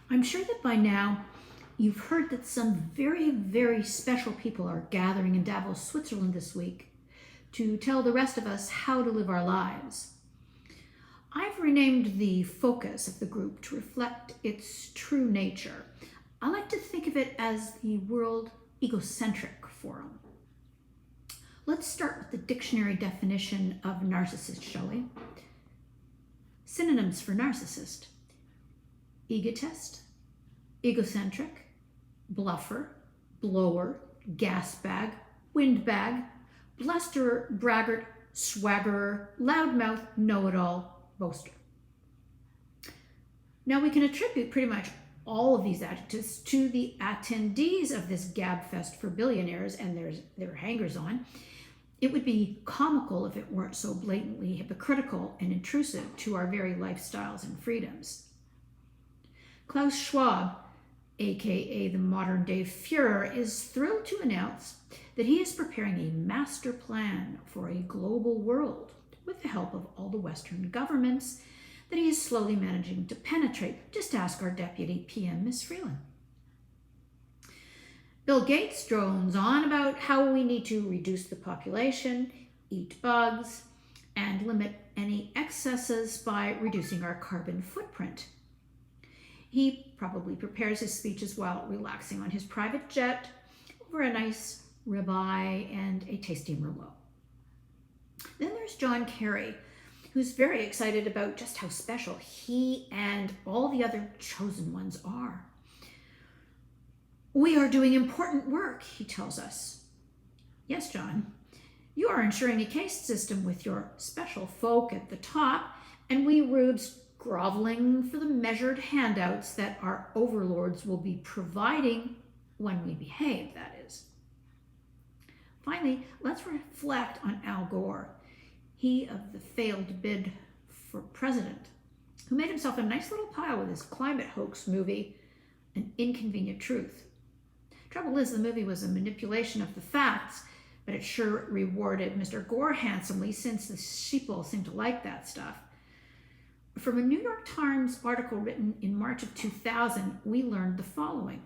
I'm sure that by now you've heard that some very, very special people are gathering in Davos, Switzerland this week to tell the rest of us how to live our lives. I've renamed the focus of the group to reflect its true nature. I like to think of it as the World Egocentric Forum. Let's start with the dictionary definition of narcissist, shall we? Synonyms for narcissist: egotist, egocentric, bluffer, blower, gasbag, windbag, blusterer, braggart, swaggerer, loudmouth, know-it-all, boaster. Now we can attribute pretty much all of these adjectives to the attendees of this gabfest for billionaires and their hangers-on. It would be comical if it weren't so blatantly hypocritical and intrusive to our very lifestyles and freedoms. Klaus Schwab, aka the modern-day Führer, is thrilled to announce that he is preparing a master plan for a global world with the help of all the Western governments that he is slowly managing to penetrate. Just ask our deputy PM, Miss Freeland. Bill Gates drones on about how we need to reduce the population, eat bugs, and limit any excesses by reducing our carbon footprint. He probably prepares his speeches while relaxing on his private jet over a nice ribeye and a tasty Merlot. Then there's John Kerry, who's very excited about just how special he and all the other chosen ones are. We are doing important work, he tells us. Yes, John, you are ensuring a caste system with your special folk at the top, and we rubes groveling for the measured handouts that our overlords will be providing when we behave, that is. Finally, let's reflect on Al Gore, he of the failed bid for president, who made himself a nice little pile with his climate hoax movie, An Inconvenient Truth. Trouble is, the movie was a manipulation of the facts, but it sure rewarded Mr. Gore handsomely, since the sheeple seemed to like that stuff. From a New York Times article written in March of 2000, we learned the following.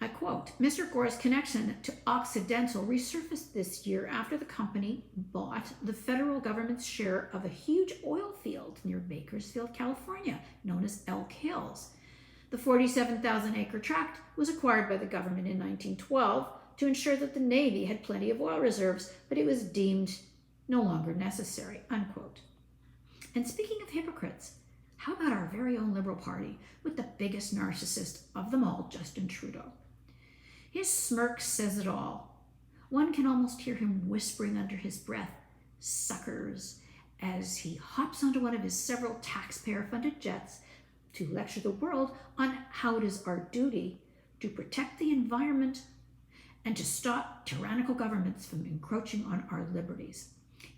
I quote, Mr. Gore's connection to Occidental resurfaced this year after the company bought the federal government's share of a huge oil field near Bakersfield, California, known as Elk Hills. The 47,000-acre tract was acquired by the government in 1912 to ensure that the Navy had plenty of oil reserves, but it was deemed no longer necessary, unquote. And speaking of hypocrites, how about our very own Liberal Party with the biggest narcissist of them all, Justin Trudeau? His smirk says it all. One can almost hear him whispering under his breath, suckers, as he hops onto one of his several taxpayer-funded jets to lecture the world on how it is our duty to protect the environment and to stop tyrannical governments from encroaching on our liberties.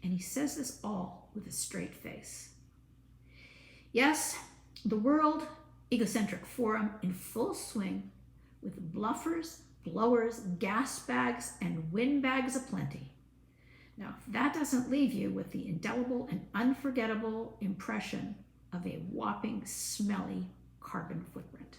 And he says this all with a straight face. Yes, the World Egocentric Forum in full swing, with bluffers, blowers, gasbags, and windbags aplenty. Now, if that doesn't leave you with the indelible and unforgettable impression of a whopping, smelly carbon footprint.